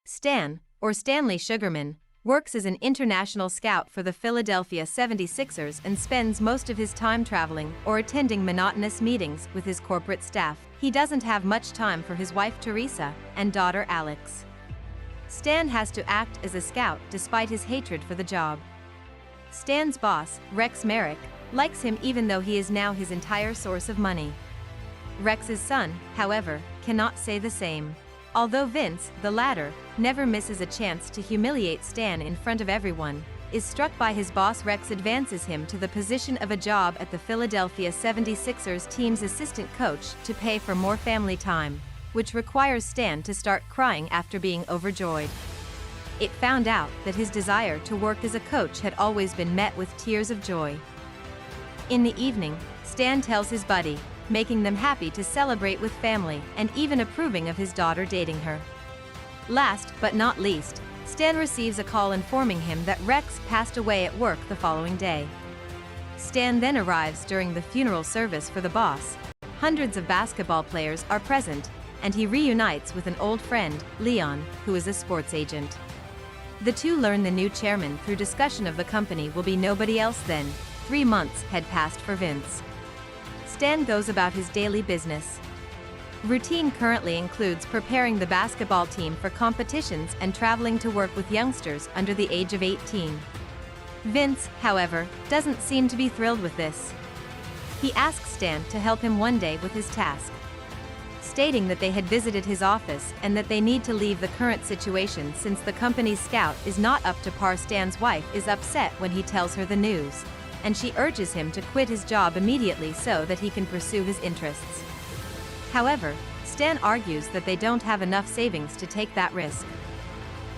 Stan, or Stanley Sugarman, works as an international scout for the Philadelphia 76ers and spends most of his time traveling or attending monotonous meetings with his corporate staff. He doesn't have much time for his wife Teresa and daughter Alex. Stan has to act as a scout despite his hatred for the job. Stan's boss, Rex Merrick, likes him even though he is now his entire source of money. Rex's son, however, cannot say the same. Although Vince, the latter, never misses a chance to humiliate Stan in front of everyone, is struck by his boss Rex advances him to the position of a job at the Philadelphia 76ers team's assistant coach to pay for more family time, which requires Stan to start crying after being overjoyed. It found out that his desire to work as a coach had always been met with tears of joy. In the evening, Stan tells his buddy, making them happy to celebrate with family and even approving of his daughter dating her. Last but not least, Stan receives a call informing him that Rex passed away at work the following day. Stan then arrives during the funeral service for the boss. Hundreds of basketball players are present, and he reunites with an old friend, Leon, who is a sports agent. The two learn the new chairman through discussion of the company will be nobody else than. 3 months had passed for Vince. Stan goes about his daily business. Routine currently includes preparing the basketball team for competitions and traveling to work with youngsters under the age of 18. Vince, however, doesn't seem to be thrilled with this. He asks Stan to help him one day with his task. Stating that they had visited his office and that they need to leave the current situation since the company's scout is not up to par. Stan's wife is upset when he tells her the news, and she urges him to quit his job immediately so that he can pursue his interests. However, Stan argues that they don't have enough savings to take that risk.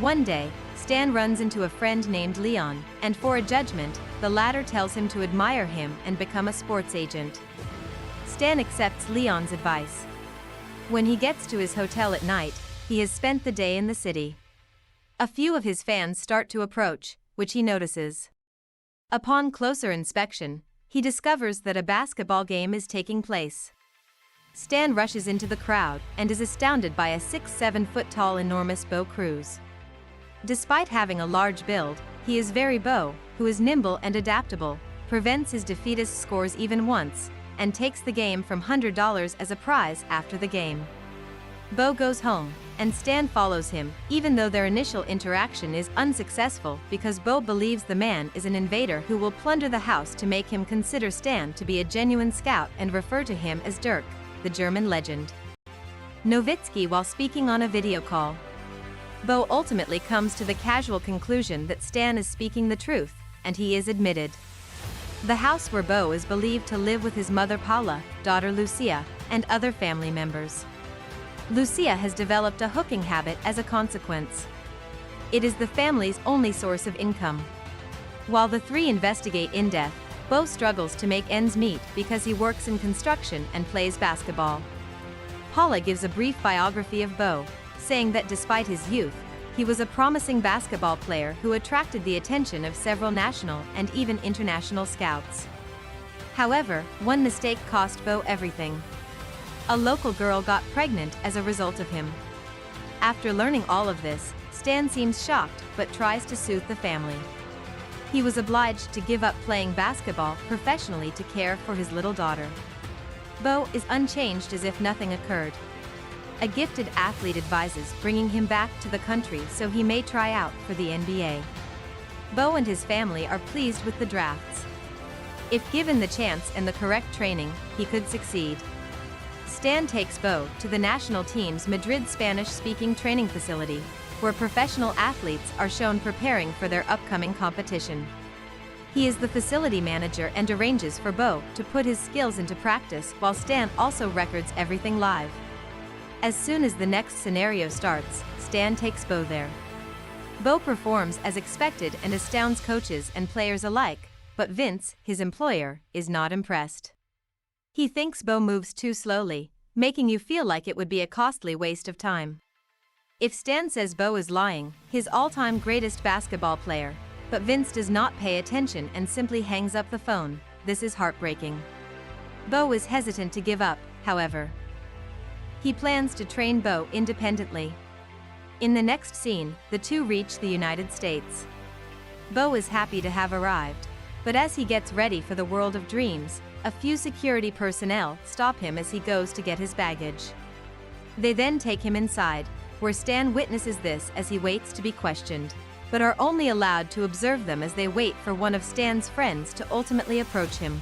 One day, Stan runs into a friend named Leon, and for a judgment, the latter tells him to admire him and become a sports agent. Stan accepts Leon's advice. When he gets to his hotel at night, he has spent the day in the city. A few of his fans start to approach, which he notices. Upon closer inspection, he discovers that a basketball game is taking place. Stan rushes into the crowd and is astounded by a 6'7" tall enormous Bo Cruz. Despite having a large build, he is very Bo, who is nimble and adaptable, prevents his defeatist scores even once, and takes the game from $100 as a prize after the game. Bo goes home, and Stan follows him, even though their initial interaction is unsuccessful because Bo believes the man is an invader who will plunder the house to make him consider Stan to be a genuine scout and refer to him as Dirk, the German legend. Nowitzki while speaking on a video call. Bo ultimately comes to the casual conclusion that Stan is speaking the truth, and he is admitted. The house where Bo is believed to live with his mother Paula, daughter Lucia, and other family members. Lucia has developed a hooking habit as a consequence. It is the family's only source of income. While the three investigate in depth, Bo struggles to make ends meet because he works in construction and plays basketball. Paula gives a brief biography of Bo, saying that despite his youth, he was a promising basketball player who attracted the attention of several national and even international scouts. However, one mistake cost Bo everything. A local girl got pregnant as a result of him. After learning all of this, Stan seems shocked but tries to soothe the family. He was obliged to give up playing basketball professionally to care for his little daughter. Bo is unchanged as if nothing occurred. A gifted athlete advises bringing him back to the country so he may try out for the NBA. Bo and his family are pleased with the drafts. If given the chance and the correct training, he could succeed. Stan takes Bo to the national team's Madrid Spanish-speaking training facility, where professional athletes are shown preparing for their upcoming competition. He is the facility manager and arranges for Bo to put his skills into practice while Stan also records everything live. As soon as the next scenario starts, Stan takes Bo there. Bo performs as expected and astounds coaches and players alike, but Vince, his employer, is not impressed. He thinks Bo moves too slowly, making you feel like it would be a costly waste of time. If Stan says Bo is lying, his all-time greatest basketball player, but Vince does not pay attention and simply hangs up the phone, this is heartbreaking. Bo is hesitant to give up, however. He plans to train Bo independently. In the next scene, the two reach the United States. Bo is happy to have arrived, but as he gets ready for the world of dreams, a few security personnel stop him as he goes to get his baggage. They then take him inside, where Stan witnesses this as he waits to be questioned, but are only allowed to observe them as they wait for one of Stan's friends to ultimately approach him.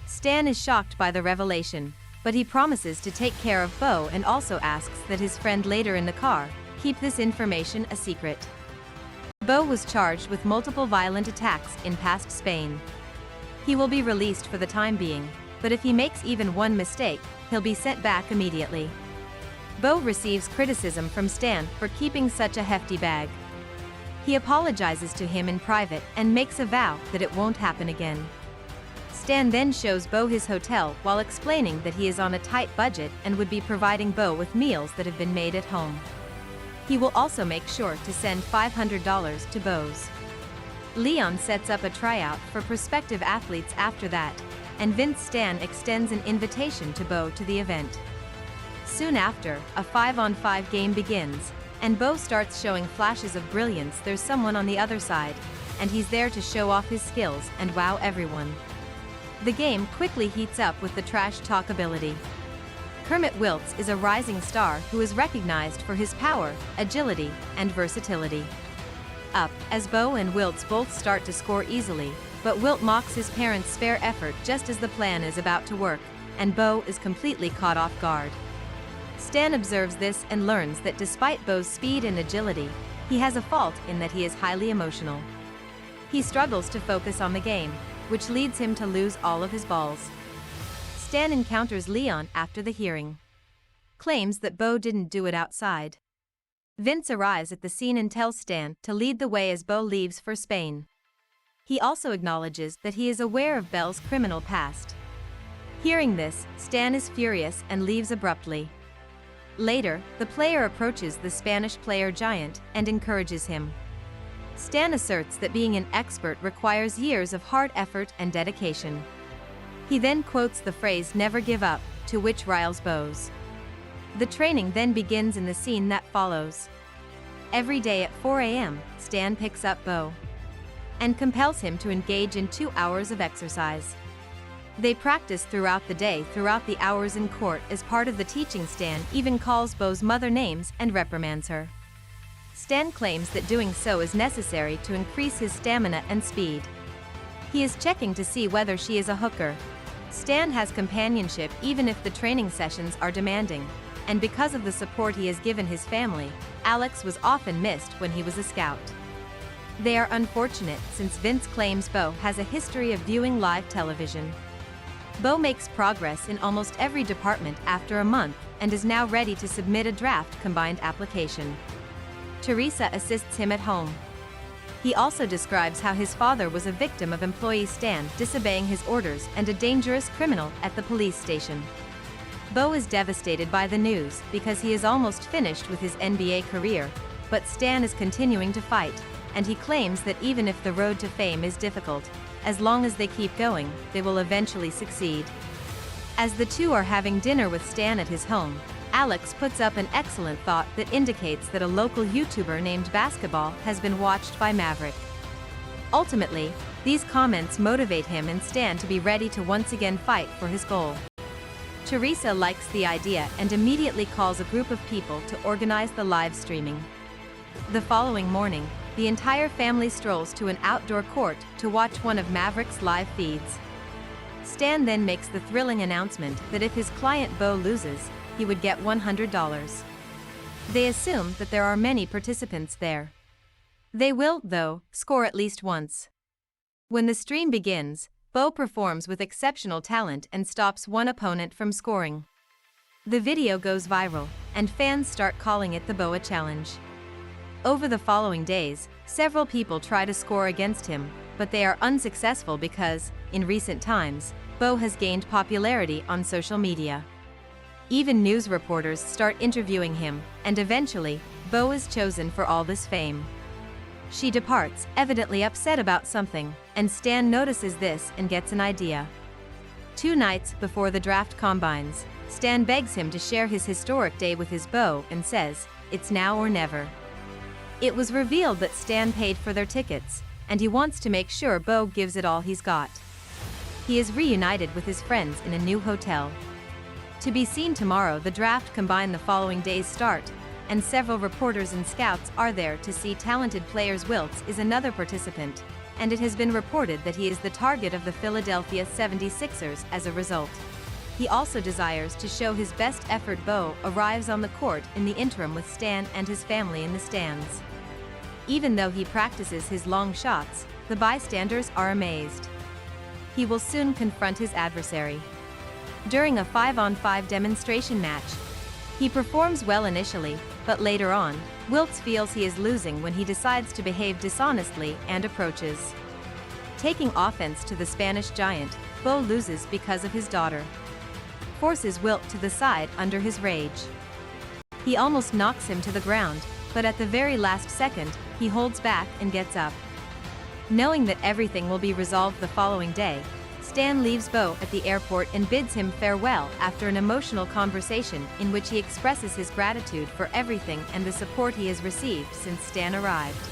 Stan is shocked by the revelation, but he promises to take care of Bo and also asks that his friend later in the car keep this information a secret. Bo was charged with multiple violent attacks in past Spain. He will be released for the time being, but if he makes even one mistake, he'll be sent back immediately. Bo receives criticism from Stan for keeping such a hefty bag. He apologizes to him in private and makes a vow that it won't happen again. Stan then shows Bo his hotel while explaining that he is on a tight budget and would be providing Bo with meals that have been made at home. He will also make sure to send $500 to Bo's. Leon sets up a tryout for prospective athletes after that, and Vince Stan extends an invitation to Bo to the event. Soon after, a 5-on-5 game begins, and Bo starts showing flashes of brilliance. There's someone on the other side, and he's there to show off his skills and wow everyone. The game quickly heats up with the trash talk ability. Kermit Wiltz is a rising star who is recognized for his power, agility, and versatility. Up, as Bo and Wiltz both start to score easily, but Wilt mocks his parents' fair effort just as the plan is about to work, and Bo is completely caught off guard. Stan observes this and learns that despite Bo's speed and agility, he has a fault in that he is highly emotional. He struggles to focus on the game, which leads him to lose all of his balls. Stan encounters Leon after the hearing. Claims that Bo didn't do it outside. Vince arrives at the scene and tells Stan to lead the way as Bo leaves for Spain. He also acknowledges that he is aware of Belle's criminal past. Hearing this, Stan is furious and leaves abruptly. Later, the player approaches the Spanish player Giant and encourages him. Stan asserts that being an expert requires years of hard effort and dedication. He then quotes the phrase "never give up," to which riles Bo's. The training then begins in the scene that follows. Every day at 4 a.m., Stan picks up Bo and compels him to engage in 2 hours of exercise. They practice throughout the day, throughout the hours in court. As part of the teaching, Stan even calls Bo's mother names and reprimands her. Stan claims that doing so is necessary to increase his stamina and speed. He is checking to see whether she is a hooker. Stan has companionship even if the training sessions are demanding, and because of the support he has given his family, Alex was often missed when he was a scout. They are unfortunate since Vince claims Bo has a history of viewing live television. Bo makes progress in almost every department after a month and is now ready to submit a draft combined application. Teresa assists him at home. He also describes how his father was a victim of employee Stan disobeying his orders and a dangerous criminal at the police station. Bo is devastated by the news because he is almost finished with his NBA career, but Stan is continuing to fight, and he claims that even if the road to fame is difficult, as long as they keep going, they will eventually succeed. As the two are having dinner with Stan at his home, Alex puts up an excellent thought that indicates that a local YouTuber named Basketball has been watched by Maverick. Ultimately, these comments motivate him and Stan to be ready to once again fight for his goal. Teresa likes the idea and immediately calls a group of people to organize the live streaming. The following morning, the entire family strolls to an outdoor court to watch one of Maverick's live feeds. Stan then makes the thrilling announcement that if his client Bo loses, he would get $100. They assume that there are many participants there. They will, though, score at least once. When the stream begins, Bo performs with exceptional talent and stops one opponent from scoring. The video goes viral, and fans start calling it the Boa Challenge. Over the following days, several people try to score against him, but they are unsuccessful because, in recent times, Bo has gained popularity on social media. Even news reporters start interviewing him, and eventually, Bo is chosen for all this fame. She departs, evidently upset about something, and Stan notices this and gets an idea. 2 nights before the draft combines, Stan begs him to share his historic day with his beau and says, "It's now or never." It was revealed that Stan paid for their tickets, and he wants to make sure Beau gives it all he's got. He is reunited with his friends in a new hotel. To be seen tomorrow. The draft combined the following day's start, and several reporters and scouts are there to see talented players. Wilkes is another participant, and it has been reported that he is the target of the Philadelphia 76ers as a result. He also desires to show his best effort. Beau arrives on the court in the interim with Stan and his family in the stands. Even though he practices his long shots, the bystanders are amazed. He will soon confront his adversary. During a 5-on-5 demonstration match, he performs well initially, but later on, Wilkes feels he is losing when he decides to behave dishonestly and approaches. Taking offense to the Spanish giant, Beau loses because of his daughter. Forces Wilkes to the side under his rage. He almost knocks him to the ground, but at the very last second, he holds back and gets up. Knowing that everything will be resolved the following day, Stan leaves Beau at the airport and bids him farewell after an emotional conversation in which he expresses his gratitude for everything and the support he has received since Stan arrived.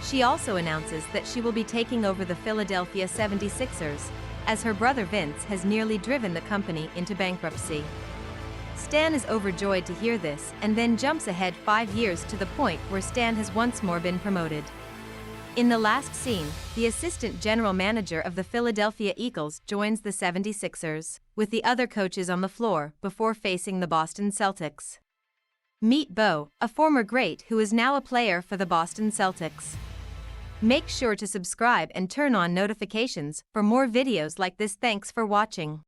She also announces that she will be taking over the Philadelphia 76ers, as her brother Vince has nearly driven the company into bankruptcy. Stan is overjoyed to hear this and then jumps ahead 5 years to the point where Stan has once more been promoted. In the last scene, the assistant general manager of the Philadelphia Eagles joins the 76ers, with the other coaches on the floor before facing the Boston Celtics. Meet Beau, a former great who is now a player for the Boston Celtics. Make sure to subscribe and turn on notifications for more videos like this. Thanks for watching.